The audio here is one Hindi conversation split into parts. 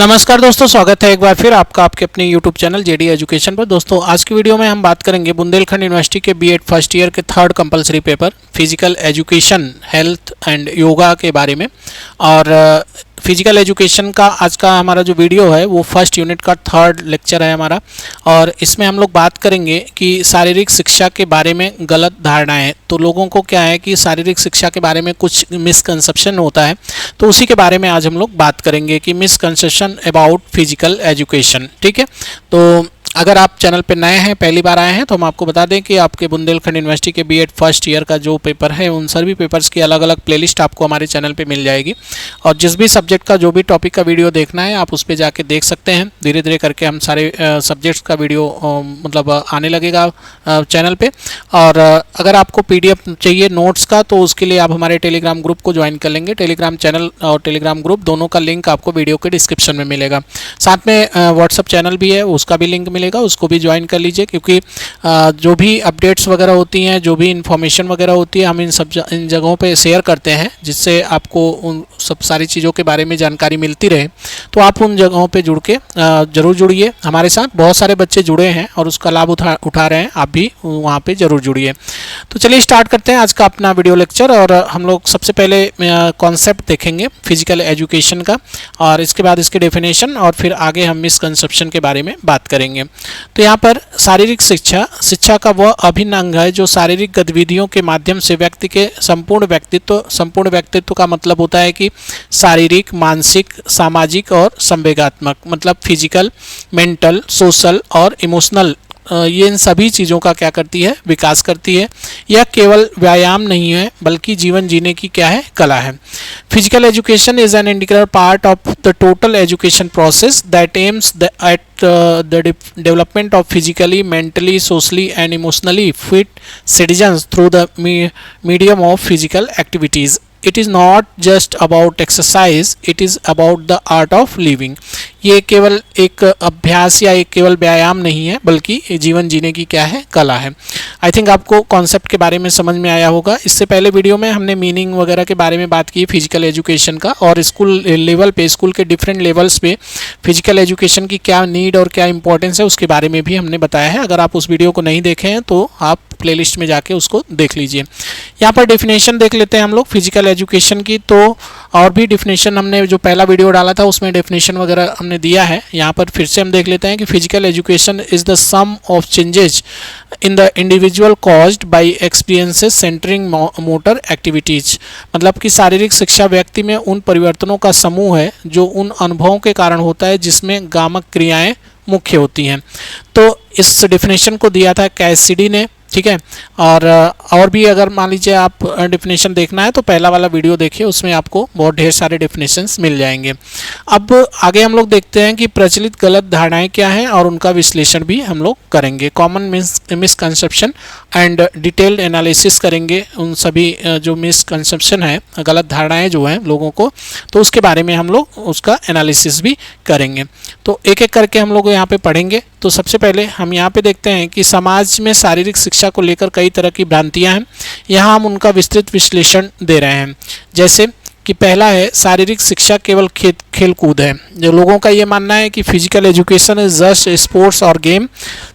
नमस्कार दोस्तों, स्वागत है एक बार फिर आपका आपके अपने YouTube चैनल जेडी एजुकेशन पर। दोस्तों आज की वीडियो में हम बात करेंगे बुंदेलखंड यूनिवर्सिटी के बीएड फर्स्ट ईयर के third compulsory paper physical education, health and yoga के बारे में। और फिजिकल एजुकेशन का आज का हमारा जो वीडियो है वो फर्स्ट यूनिट का थर्ड लेक्चर है हमारा, और इसमें हम लोग बात करेंगे कि शारीरिक शिक्षा के बारे में गलत धारणाएं। तो लोगों को क्या है कि शारीरिक शिक्षा के बारे में कुछ मिसकंसेप्शन होता है, तो उसी के बारे में आज हम लोग बात करेंगे कि मिसकंसेप्शन अबाउट फिजिकल एजुकेशन। ठीक है, तो अगर आप चैनल पे नए हैं, पहली बार आए हैं, तो हम आपको बता दें कि आपके बुंदेलखंड यूनिवर्सिटी के बीएड फर्स्ट ईयर का जो पेपर है उन सभी पेपर्स की अलग अलग प्लेलिस्ट आपको हमारे चैनल पे मिल जाएगी। और जिस भी सब्जेक्ट का जो भी टॉपिक का वीडियो देखना है आप उस पर जाके देख सकते हैं। धीरे धीरे करके हम सारे सब्जेक्ट्स का वीडियो मतलब आने लगेगा चैनल पे। और अगर आपको PDF चाहिए नोट्स का, तो उसके लिए आप हमारे टेलीग्राम ग्रुप को ज्वाइन कर लेंगे। टेलीग्राम चैनल और टेलीग्राम ग्रुप दोनों का लिंक आपको वीडियो के डिस्क्रिप्शन में मिलेगा। साथ में व्हाट्सअप चैनल भी है, उसका भी लिंक मिलेगा, उसको भी ज्वाइन कर लीजिए। क्योंकि जो भी अपडेट्स वगैरह होती हैं, जो भी इंफॉर्मेशन वगैरह होती है, हम इन जगहों पे शेयर करते हैं, जिससे आपको उन सब सारी चीज़ों के बारे में जानकारी मिलती रहे। तो आप उन जगहों पे जुड़ के ज़रूर जुड़िए हमारे साथ। बहुत सारे बच्चे जुड़े हैं और उसका लाभ उठा रहे हैं, आप भी वहाँ पे ज़रूर जुड़िए। तो चलिए स्टार्ट करते हैं आज का अपना वीडियो लेक्चर। और हम लोग सबसे पहले कॉन्सेप्ट देखेंगे फिजिकल एजुकेशन का, और इसके बाद इसके डेफिनेशन, और फिर आगे हम मिसकंसेप्शन के बारे में बात करेंगे। तो यहाँ पर शारीरिक शिक्षा का वह अभिन्न अंग है जो शारीरिक गतिविधियों के माध्यम से व्यक्ति के संपूर्ण व्यक्तित्व का मतलब होता है कि शारीरिक, मानसिक, सामाजिक और संवेगात्मक, मतलब फिजिकल, मेंटल, सोशल और इमोशनल, ये इन सभी चीज़ों का क्या करती है, विकास करती है। यह केवल व्यायाम नहीं है बल्कि जीवन जीने की क्या है, कला है। Physical education is an integral part of the total education process that aims at the development of physically, mentally, socially and emotionally fit citizens through the medium of physical activities. It is not just about exercise, it is about the art of living. ये केवल एक अभ्यास या एक केवल व्यायाम नहीं है बल्कि जीवन जीने की क्या है, कला है। आई थिंक आपको कॉन्सेप्ट के बारे में समझ में आया होगा। इससे पहले वीडियो में हमने मीनिंग वगैरह के बारे में बात की फिजिकल एजुकेशन का, और स्कूल लेवल पे, स्कूल के डिफरेंट लेवल्स पे फिजिकल एजुकेशन की क्या नीड और क्या इंपॉर्टेंस है उसके बारे में भी हमने बताया है। अगर आप उस वीडियो को नहीं देखे हैं तो आप प्लेलिस्ट में जाके उसको देख लीजिए। यहाँ पर डेफिनेशन देख लेते हैं हम लोग फिजिकल एजुकेशन की। तो और भी डेफिनेशन हमने जो पहला वीडियो डाला था उसमें डेफिनेशन वगैरह हमने दिया है। यहाँ पर फिर से हम देख लेते हैं कि physical education is the sum of changes in the individual caused by experiences centering motor activities, मतलब कि शारीरिक शिक्षा व्यक्ति में उन परिवर्तनों का समूह है जो उन अनुभवों के कारण होता है जिसमें गामक क्रियाएं मुख्य होती हैं। तो इस डेफिनेशन को दिया था कैसिडी ने, ठीक है। और भी अगर मान लीजिए आप डेफिनेशन देखना है तो पहला वाला वीडियो देखिए, उसमें आपको बहुत ढेर सारे डेफिनेशंस मिल जाएंगे। अब आगे हम लोग देखते हैं कि प्रचलित गलत धारणाएं क्या हैं और उनका विश्लेषण भी हम लोग करेंगे। Common misconception and detailed analysis करेंगे उन सभी जो मिसकंसेप्शन है, गलत धारणाएं जो हैं लोगों को, तो उसके बारे में हम लोग उसका एनालिसिस भी करेंगे। तो एक एक करके हम लोग यहाँ पे पढ़ेंगे। तो सबसे पहले हम यहाँ पे देखते हैं कि समाज में शारीरिक शिक्षा को लेकर कई तरह की भ्रांतियाँ हैं। यहाँ हम उनका विस्तृत विश्लेषण दे रहे हैं। जैसे कि पहला है, शारीरिक शिक्षा केवल खेल कूद है। जो लोगों का ये मानना है कि physical education is just sports और गेम।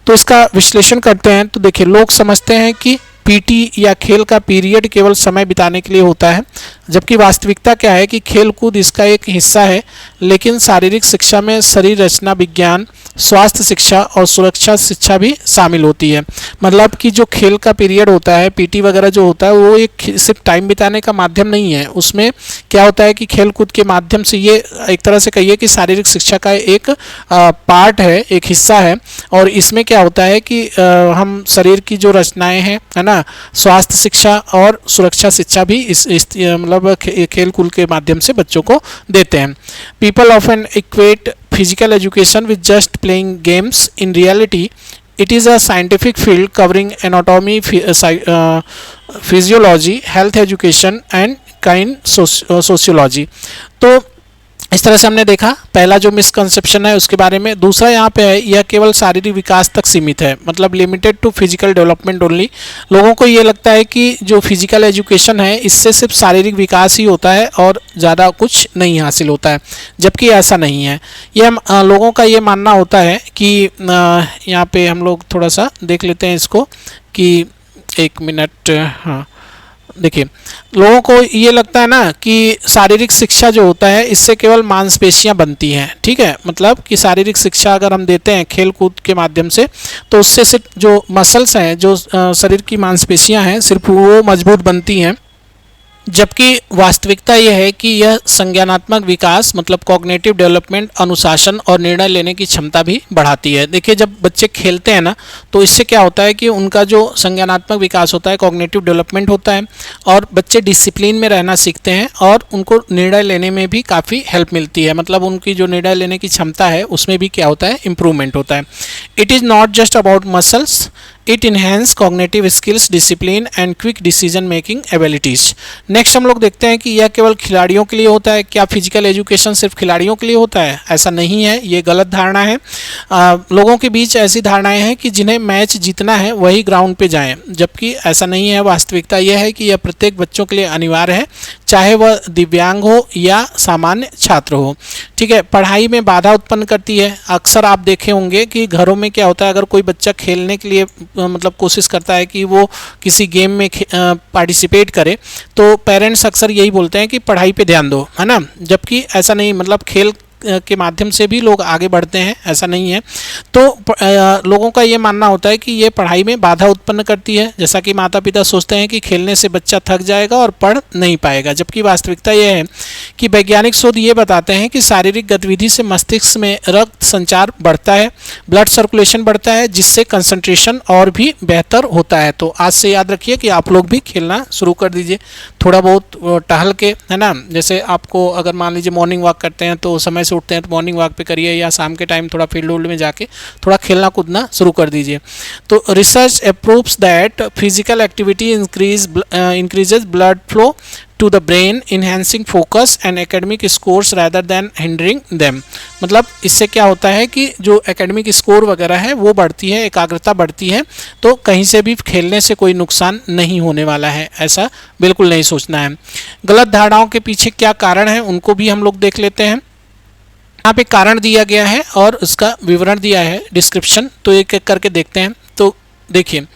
तो इसका विश्लेषण करते हैं तो देखिए, लोग समझते हैं कि पीटी या खेल का पीरियड केवल समय बिताने के लिए होता है, जबकि वास्तविकता क्या है कि खेल कूद इसका एक हिस्सा है। लेकिन शारीरिक शिक्षा में शरीर रचना विज्ञान, स्वास्थ्य शिक्षा और सुरक्षा शिक्षा भी शामिल होती है। मतलब कि जो खेल का पीरियड होता है, पीटी वगैरह जो होता है, वो एक सिर्फ टाइम बिताने का माध्यम नहीं है। उसमें क्या होता है कि खेल कूद के माध्यम से ये एक तरह से कहिए कि शारीरिक शिक्षा का एक पार्ट है, एक हिस्सा है। और इसमें क्या होता है कि हम शरीर की जो रचनाएँ हैं, है ना, स्वास्थ्य शिक्षा और सुरक्षा शिक्षा भी इस मतलब खेल कूद के माध्यम से बच्चों को देते हैं। People often equate physical education with just playing games. In reality, it is a scientific field covering anatomy, physiology, health education and kind sociology. तो इस तरह से हमने देखा पहला जो मिसकंसेप्शन है उसके बारे में। दूसरा यहाँ पे है यह केवल शारीरिक विकास तक सीमित है, मतलब limited to physical development only. लोगों को ये लगता है कि जो फिजिकल एजुकेशन है इससे सिर्फ शारीरिक विकास ही होता है और ज़्यादा कुछ नहीं हासिल होता है, जबकि ऐसा नहीं है। यह लोगों का ये मानना होता है कि यहाँ पे हम लोग थोड़ा सा देख लेते हैं इसको कि 1 मिनट, हाँ देखिए, लोगों को ये लगता है ना कि शारीरिक शिक्षा जो होता है इससे केवल मांसपेशियां बनती हैं, ठीक है। मतलब कि शारीरिक शिक्षा अगर हम देते हैं खेल कूद के माध्यम से तो उससे सिर्फ जो मसल्स हैं, जो शरीर की मांसपेशियां हैं, सिर्फ वो मजबूत बनती हैं, जबकि वास्तविकता यह है कि यह संज्ञानात्मक विकास मतलब कॉग्निटिव डेवलपमेंट, अनुशासन और निर्णय लेने की क्षमता भी बढ़ाती है। देखिए, जब बच्चे खेलते हैं ना तो इससे क्या होता है कि उनका जो संज्ञानात्मक विकास होता है, कॉग्निटिव डेवलपमेंट होता है और बच्चे डिसिप्लिन में रहना सीखते हैं और उनको निर्णय लेने में भी काफ़ी हेल्प मिलती है। मतलब उनकी जो निर्णय लेने की क्षमता है उसमें भी क्या होता है, इम्प्रूवमेंट होता है। It is not just about muscles, it enhance cognitive skills, discipline and quick decision making abilities. Next हम लोग देखते हैं कि यह केवल खिलाड़ियों के लिए होता है। क्या फिजिकल एजुकेशन सिर्फ खिलाड़ियों के लिए होता है? ऐसा नहीं है, ये गलत धारणा है। लोगों के बीच ऐसी धारणाएं हैं कि जिन्हें मैच जीतना है वही ग्राउंड पे जाएं, जबकि ऐसा नहीं है। वास्तविकता यह है कि यह प्रत्येक बच्चों के लिए अनिवार्य है, चाहे वह दिव्यांग हो या सामान्य छात्र हो, ठीक है। पढ़ाई में बाधा उत्पन्न करती है। अक्सर आप देखे होंगे कि घरों में क्या होता है, अगर कोई बच्चा खेलने के लिए मतलब कोशिश करता है कि वो किसी गेम में पार्टिसिपेट करे तो पेरेंट्स अक्सर यही बोलते हैं कि पढ़ाई पे ध्यान दो, है ना, जबकि ऐसा नहीं। मतलब खेल के माध्यम से भी लोग आगे बढ़ते हैं, ऐसा नहीं है। तो लोगों का ये मानना होता है कि ये पढ़ाई में बाधा उत्पन्न करती है, जैसा कि माता पिता सोचते हैं कि खेलने से बच्चा थक जाएगा और पढ़ नहीं पाएगा, जबकि वास्तविकता यह है कि वैज्ञानिक शोध ये बताते हैं कि शारीरिक गतिविधि से मस्तिष्क में रक्त संचार बढ़ता है, ब्लड सर्कुलेशन बढ़ता है, जिससे कंसंट्रेशन और भी बेहतर होता है। तो आज से याद रखिए कि आप लोग भी खेलना शुरू कर दीजिए, थोड़ा बहुत टहल के, है ना। जैसे आपको अगर मान लीजिए मॉर्निंग वॉक करते हैं तो समय से उठते हैं तो मॉर्निंग वॉक पे करिए, या शाम के टाइम थोड़ा फील्ड वूल्ड में जाके थोड़ा खेलना कूदना शुरू कर दीजिए। तो research approves that physical activity increases blood flow to the brain, enhancing focus and academic scores rather than hindering them. मतलब इससे क्या होता है कि जो एकेडमिक स्कोर वगैरह है वो बढ़ती है, एकाग्रता बढ़ती है। तो कहीं से भी खेलने से कोई नुकसान नहीं होने वाला है, ऐसा बिल्कुल नहीं सोचना है। गलत धारणाओं के पीछे क्या कारण है उनको भी हम लोग देख लेते हैं। यहाँ पे कारण दिया गया है और उसका विवरण दिया है, डिस्क्रिप्शन। तो एक एक करके देखते हैं। तो देखिए,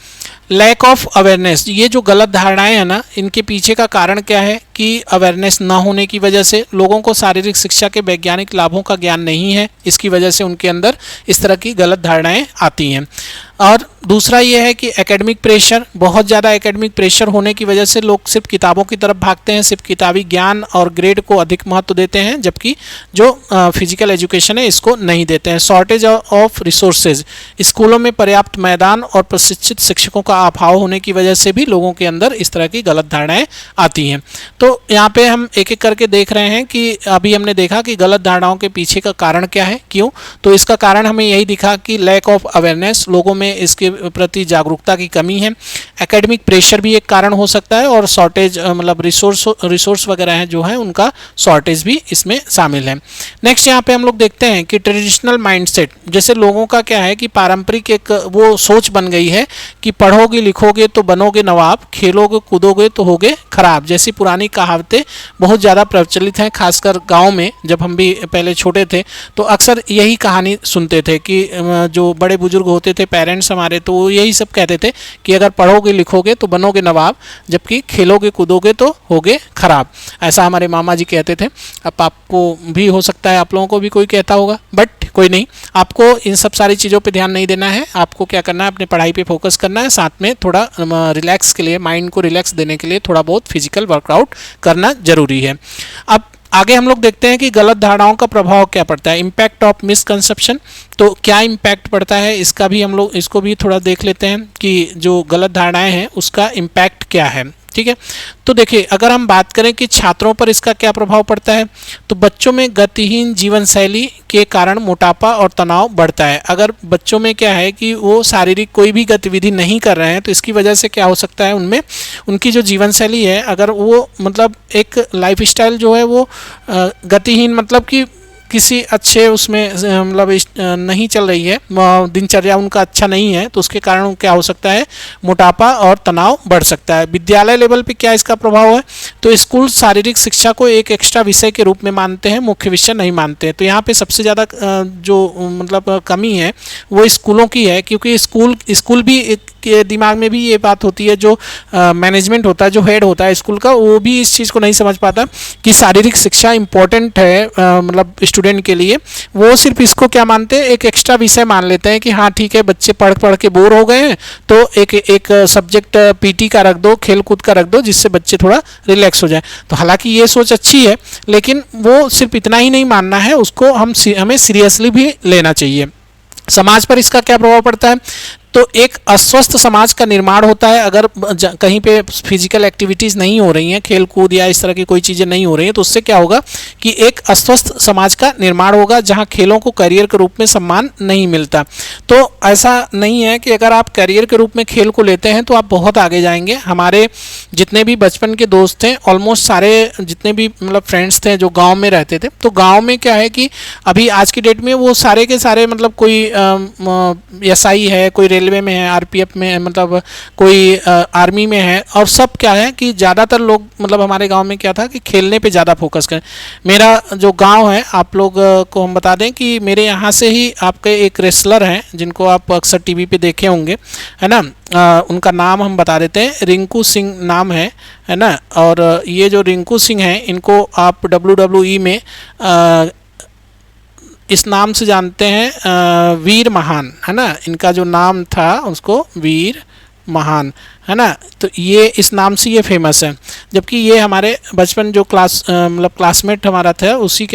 लैक ऑफ अवेयरनेस, ये जो गलत धारणाएं हैं ना, इनके पीछे का कारण क्या है कि अवेयरनेस ना होने की वजह से लोगों को शारीरिक शिक्षा के वैज्ञानिक लाभों का ज्ञान नहीं है, इसकी वजह से उनके अंदर इस तरह की गलत धारणाएं आती हैं। और दूसरा ये है कि एकेडमिक प्रेशर, बहुत ज़्यादा एकेडमिक प्रेशर होने की वजह से लोग सिर्फ किताबों की तरफ भागते हैं, सिर्फ किताबी ज्ञान और ग्रेड को अधिक महत्व देते हैं, जबकि जो फिजिकल एजुकेशन है इसको नहीं देते हैं। शॉर्टेज ऑफ रिसोर्सेज, स्कूलों में पर्याप्त मैदान और प्रशिक्षित शिक्षकों का अभाव होने की वजह से भी लोगों के अंदर इस तरह की गलत धारणाएं आती हैं। तो यहाँ पे हम एक एक करके देख रहे हैं कि अभी हमने देखा कि गलत धारणाओं के पीछे का कारण क्या है, क्यों। तो इसका कारण हमें यही दिखा कि लैक ऑफ अवेयरनेस, लोगों में इसके प्रति जागरूकता की कमी है। एकेडमिक प्रेशर भी एक कारण हो सकता है और शॉर्टेज मतलब रिसोर्स वगैरह हैं जो है उनका शॉर्टेज भी इसमें शामिल है। नेक्स्ट यहाँ पे हम लोग देखते हैं कि ट्रेडिशनल माइंडसेट, जैसे लोगों का क्या है कि पारंपरिक एक वो सोच बन गई है कि पढ़ोगे लिखोगे तो बनोगे नवाब, खेलोगे कूदोगे तो होगे खराब, जैसी पुरानी कहावतें बहुत ज़्यादा प्रचलित हैं। खासकर गाँव में जब हम भी पहले छोटे थे तो अक्सर यही कहानी सुनते थे कि जो बड़े बुजुर्ग होते थे, पेरेंट्स हमारे, तो वो यही सब कहते थे कि अगर पढ़ोगे लिखोगे तो बनोगे नवाब, जबकि खेलोगे कूदोगे तो होगे खराब। ऐसा हमारे मामा जी कहते थे। अब आपको भी हो सकता है आप लोगों को भी कोई कहता होगा, बट कोई नहीं, आपको इन सब सारी चीज़ों पे ध्यान नहीं देना है। आपको क्या करना है, अपने पढ़ाई पे फोकस करना है, साथ में थोड़ा रिलैक्स के लिए, माइंड को रिलैक्स देने के लिए थोड़ा बहुत फिजिकल वर्कआउट करना जरूरी है। अब आगे हम लोग देखते हैं कि गलत धारणाओं का प्रभाव क्या पड़ता है, इम्पैक्ट ऑफ मिसकंसेप्शन। तो क्या इम्पैक्ट पड़ता है इसका भी हम लोग इसको भी थोड़ा देख लेते हैं कि जो गलत धारणाएं हैं उसका इम्पैक्ट क्या है। ठीक है। तो देखिए, अगर हम बात करें कि छात्रों पर इसका क्या प्रभाव पड़ता है, तो बच्चों में गतिहीन जीवन शैली के कारण मोटापा और तनाव बढ़ता है। अगर बच्चों में क्या है कि वो शारीरिक कोई भी गतिविधि नहीं कर रहे हैं, तो इसकी वजह से क्या हो सकता है, उनमें उनकी जो जीवन शैली है, अगर वो मतलब एक लाइफस्टाइल जो है वो गतिहीन, मतलब कि किसी अच्छे उसमें मतलब नहीं चल रही है, दिनचर्या उनका अच्छा नहीं है, तो उसके कारण क्या हो सकता है, मोटापा और तनाव बढ़ सकता है। विद्यालय लेवल पे क्या इसका प्रभाव है, तो स्कूल शारीरिक शिक्षा को एक एक्स्ट्रा विषय के रूप में मानते हैं, मुख्य विषय नहीं मानते हैं। तो यहाँ पे सबसे ज़्यादा जो मतलब कमी है वो स्कूलों की है, क्योंकि स्कूल भी के दिमाग में भी ये बात होती है, जो मैनेजमेंट होता है, जो हेड होता है स्कूल का, वो भी इस चीज़ को नहीं समझ पाता कि शारीरिक शिक्षा इंपॉर्टेंट है मतलब स्टूडेंट के लिए। वो सिर्फ इसको क्या मानते हैं, एक एक्स्ट्रा विषय मान लेते हैं कि हाँ ठीक है, बच्चे पढ़ पढ़ के बोर हो गए हैं, तो एक सब्जेक्ट पीटी का रख दो, खेल कूद का रख दो, जिससे बच्चे थोड़ा रिलैक्स हो जाए। तो हालांकि ये सोच अच्छी है, लेकिन वो सिर्फ इतना ही नहीं मानना है, उसको हमें सीरियसली भी लेना चाहिए। समाज पर इसका क्या प्रभाव पड़ता है, तो एक अस्वस्थ समाज का निर्माण होता है। अगर कहीं पे फिजिकल एक्टिविटीज़ नहीं हो रही हैं, खेल कूद या इस तरह की कोई चीज़ें नहीं हो रही हैं, तो उससे क्या होगा कि एक अस्वस्थ समाज का निर्माण होगा, जहां खेलों को करियर के रूप में सम्मान नहीं मिलता। तो ऐसा नहीं है कि अगर आप करियर के रूप में खेल को लेते हैं तो आप बहुत आगे जाएंगे। हमारे जितने भी बचपन के दोस्त थे, ऑलमोस्ट सारे जितने भी मतलब फ्रेंड्स थे जो गाँव में रहते थे, तो गाँव में क्या है कि अभी आज की डेट में वो सारे के सारे मतलब कोई SI है, कोई रेलवे में है, आरपीएफ में है, मतलब कोई आर्मी में है, और सब क्या है कि ज़्यादातर लोग मतलब हमारे गांव में क्या था कि खेलने पे ज़्यादा फोकस करें। मेरा जो गांव है, आप लोग को हम बता दें कि मेरे यहाँ से ही आपके एक रेसलर हैं जिनको आप अक्सर टीवी पे देखे होंगे, है ना। उनका नाम हम बता देते हैं, रिंकू सिंह नाम है ना। और ये जो रिंकू सिंह हैं, इनको आप WWE में इस नाम से जानते हैं, वीर महान, है ना। इनका जो नाम था उसको वीर महान, है ना। तो ये इस नाम से ये फेमस है, जबकि ये हमारे बचपन जो मतलब क्लासमेट हमारा था, उसी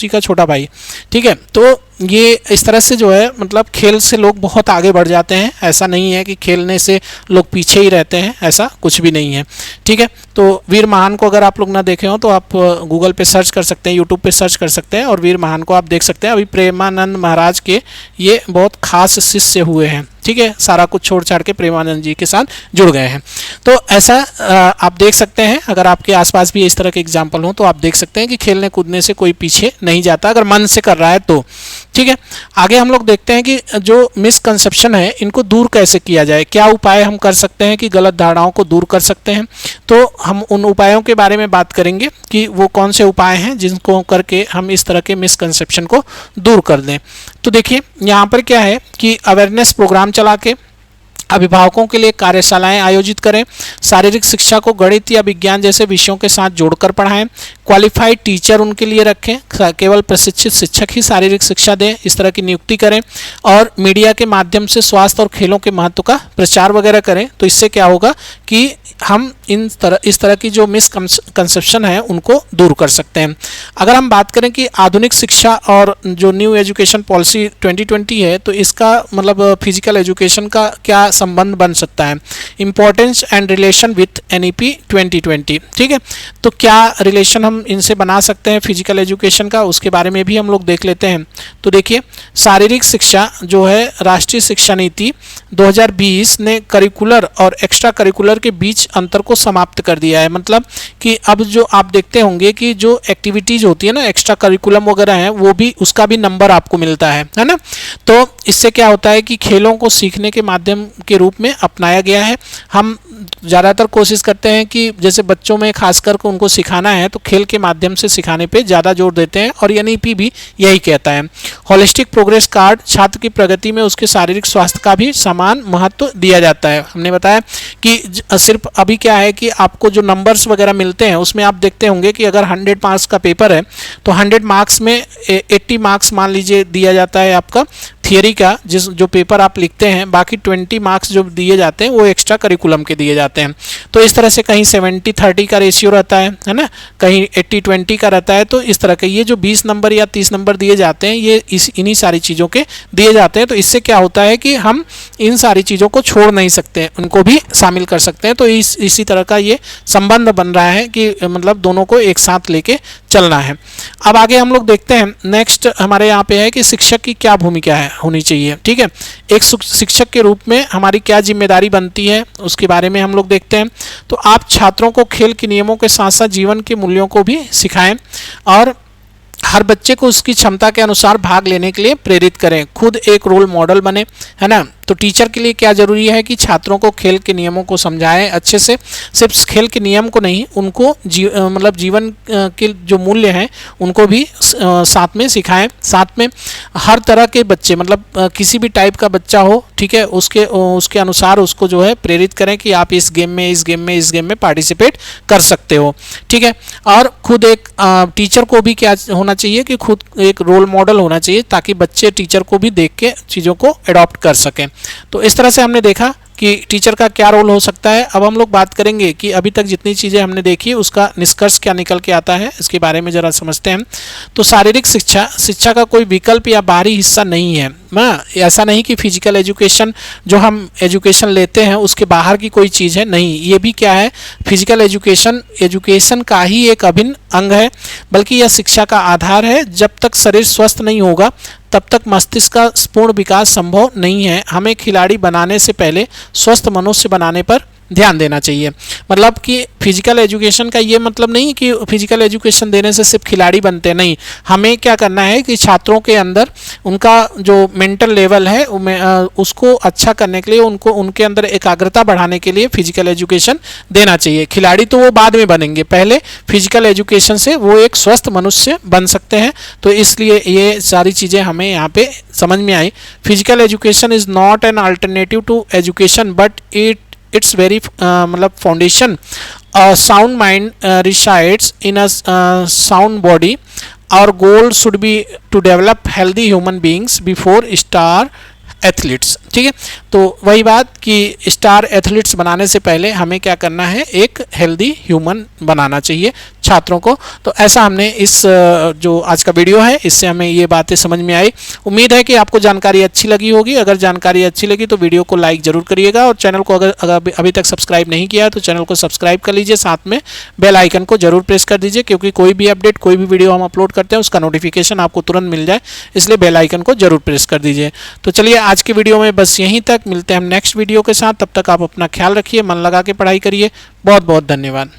का छोटा भाई, ठीक है। तो ये इस तरह से जो है मतलब खेल से लोग बहुत आगे बढ़ जाते हैं। ऐसा नहीं है कि खेलने से लोग पीछे ही रहते हैं, ऐसा कुछ भी नहीं है, ठीक है। तो वीर महान को अगर आप लोग ना देखे हो तो आप गूगल पे सर्च कर सकते हैं, यूट्यूब पे सर्च कर सकते हैं, और वीर महान को आप देख सकते हैं। अभी प्रेमानंद महाराज के ये बहुत खास शिष्य हुए हैं, ठीक है। सारा कुछ छोड़ छाड़ के प्रेमानंद जी के साथ जुड़ गए हैं। तो ऐसा आप देख सकते हैं, अगर आपके आसपास भी इस तरह के एग्जाम्पल हो तो आप देख सकते हैं कि खेलने कूदने से कोई पीछे नहीं जाता, अगर मन से कर रहा है तो, ठीक है। आगे हम लोग देखते हैं कि जो मिसकंसेप्शन है इनको दूर कैसे किया जाए, क्या उपाय हम कर सकते हैं कि गलत धारणाओं को दूर कर सकते हैं। तो हम उन उपायों के बारे में बात करेंगे कि वो कौन से उपाय हैं जिनको करके हम इस तरह के मिसकंसेप्शन को दूर कर दें। तो देखिए, यहाँ पर क्या है कि अवेयरनेस प्रोग्राम चला के अभिभावकों के लिए कार्यशालाएं आयोजित करें, शारीरिक शिक्षा को गणित या विज्ञान जैसे विषयों के साथ जोड़कर पढ़ाएं, क्वालिफाइड टीचर उनके लिए रखें, केवल प्रशिक्षित शिक्षक ही शारीरिक शिक्षा दें, इस तरह की नियुक्ति करें, और मीडिया के माध्यम से स्वास्थ्य और खेलों के महत्व का प्रचार वगैरह करें। तो इससे क्या होगा कि हम इस तरह की जो मिसकंसेप्शन है उनको दूर कर सकते हैं। अगर हम बात करें कि आधुनिक शिक्षा और जो न्यू एजुकेशन पॉलिसी 2020 है, तो इसका मतलब फिजिकल एजुकेशन का क्या संबंध बन सकता है, importance and relation with NEP 2020, ठीक है। तो क्या रिलेशन हम इनसे बना सकते हैं फिजिकल एजुकेशन का, उसके बारे में भी हम लोग देख लेते हैं। तो देखिए, शारीरिक शिक्षा जो है, राष्ट्रीय शिक्षा नीति 2020 ने करिकुलर और एक्स्ट्रा करिकुलर के बीच अंतर को समाप्त कर दिया है। मतलब कि अब जो आप देखते होंगे कि जो एक्टिविटीज होती है ना, एक्स्ट्रा करिकुलम वगैरह है, वो भी उसका भी नंबर आपको मिलता है ना। तो इससे क्या होता है कि खेलों को सीखने के माध्यम के रूप में अपनाया गया है। हम ज़्यादातर कोशिश करते हैं कि जैसे बच्चों में खासकर को उनको सिखाना है तो खेल के माध्यम से सिखाने पे ज़्यादा जोर देते हैं, और NEP भी यही कहता है। होलिस्टिक प्रोग्रेस कार्ड, छात्र की प्रगति में उसके शारीरिक स्वास्थ्य का भी समान महत्व दिया जाता है। हमने बताया कि सिर्फ अभी क्या है कि आपको जो नंबर्स वगैरह मिलते हैं उसमें आप देखते होंगे कि अगर 100 मार्क्स का पेपर है तो 100 मार्क्स में 80 मार्क्स मान लीजिए दिया जाता है आपका थियरी का जो पेपर आप लिखते हैं, बाकी 20 मार्क्स जो दिए जाते हैं वो एक्स्ट्रा करिकुलम के दिए जाते हैं। तो इस तरह से कहीं 70-30 का रेशियो रहता है ना, कहीं 80-20 का रहता है। तो इस तरह के ये जो 20 नंबर या 30 नंबर दिए जाते हैं ये इन्हीं सारी चीज़ों के दिए जाते हैं। तो इससे क्या होता है कि हम इन सारी चीज़ों को छोड़ नहीं सकते, उनको भी शामिल कर सकते हैं। तो इसी तरह का ये संबंध बन रहा है कि मतलब दोनों को एक साथ लेके चलना है। अब आगे हम लोग देखते हैं, नेक्स्ट हमारे यहाँ पे है कि शिक्षक की क्या भूमिका है होनी चाहिए। ठीक है, एक शिक्षक के रूप में हमारी क्या जिम्मेदारी बनती है उसके बारे में हम लोग देखते हैं। तो आप छात्रों को खेल के नियमों के साथ साथ जीवन के मूल्यों को भी सिखाएं और हर बच्चे को उसकी क्षमता के अनुसार भाग लेने के लिए प्रेरित करें, खुद एक रोल मॉडल बने, है ना। तो टीचर के लिए क्या ज़रूरी है कि छात्रों को खेल के नियमों को समझाएं अच्छे से, सिर्फ खेल के नियम को नहीं, उनको मतलब जीवन के जो मूल्य हैं उनको भी साथ में सिखाएं। साथ में हर तरह के बच्चे, मतलब किसी भी टाइप का बच्चा हो, ठीक है, उसके अनुसार उसको जो है प्रेरित करें कि आप इस गेम में पार्टिसिपेट कर सकते हो। ठीक है, और खुद एक टीचर को भी क्या होना चाहिए कि खुद एक रोल मॉडल होना चाहिए ताकि बच्चे टीचर को भी देख के चीज़ों को अडॉप्ट कर सकें। तो इस तरह से हमने देखा कि टीचर का क्या रोल हो सकता है। अब हम लोग बात करेंगे कि अभी तक जितनी चीज़ें हमने देखी उसका निष्कर्ष क्या निकल के आता है, इसके बारे में ज़रा समझते हैं। तो शारीरिक शिक्षा का कोई विकल्प या बाहरी हिस्सा नहीं है ना। ऐसा नहीं कि फिजिकल एजुकेशन जो हम एजुकेशन लेते हैं उसके बाहर की कोई चीज़ है, नहीं, ये भी क्या है, फिजिकल एजुकेशन का ही एक अभिन्न अंग है, बल्कि यह शिक्षा का आधार है। जब तक शरीर स्वस्थ नहीं होगा तब तक मस्तिष्क का पूर्ण विकास संभव नहीं है। हमें खिलाड़ी बनाने से पहले स्वस्थ मनुष्य बनाने पर ध्यान देना चाहिए। मतलब कि फिजिकल एजुकेशन का ये मतलब नहीं कि फिजिकल एजुकेशन देने से सिर्फ खिलाड़ी बनते, नहीं, हमें क्या करना है कि छात्रों के अंदर उनका जो मेंटल लेवल है उसको अच्छा करने के लिए, उनके अंदर एकाग्रता बढ़ाने के लिए फिजिकल एजुकेशन देना चाहिए। खिलाड़ी तो वो बाद में बनेंगे, पहले फिजिकल एजुकेशन से वो एक स्वस्थ मनुष्य बन सकते हैं। तो इसलिए ये सारी चीज़ें हमें यहाँ पे समझ में आई। Physical education is not an alternative to education but it's very मतलब foundation. A sound mind resides in a sound body. Our goal should be to develop healthy human beings before star athletes. ठीक है, तो वही बात कि स्टार एथलीट्स बनाने से पहले हमें क्या करना है, एक हेल्दी ह्यूमन बनाना चाहिए छात्रों को। तो ऐसा हमने इस जो आज का वीडियो है इससे हमें ये बातें समझ में आई। उम्मीद है कि आपको जानकारी अच्छी लगी होगी। अगर जानकारी अच्छी लगी तो वीडियो को लाइक ज़रूर करिएगा और चैनल को अगर अभी तक सब्सक्राइब नहीं किया है तो चैनल को सब्सक्राइब कर लीजिए, साथ में बेल आइकन को जरूर प्रेस कर दीजिए, क्योंकि कोई भी अपडेट, कोई भी वीडियो हम अपलोड करते हैं उसका नोटिफिकेशन आपको तुरंत मिल जाए, इसलिए बेल आइकन को जरूर प्रेस कर दीजिए। तो चलिए आज के वीडियो में बस यहीं तक, मिलते हैं हम नेक्स्ट वीडियो के साथ। तब तक आप अपना ख्याल रखिए, मन लगा के पढ़ाई करिए। बहुत बहुत धन्यवाद।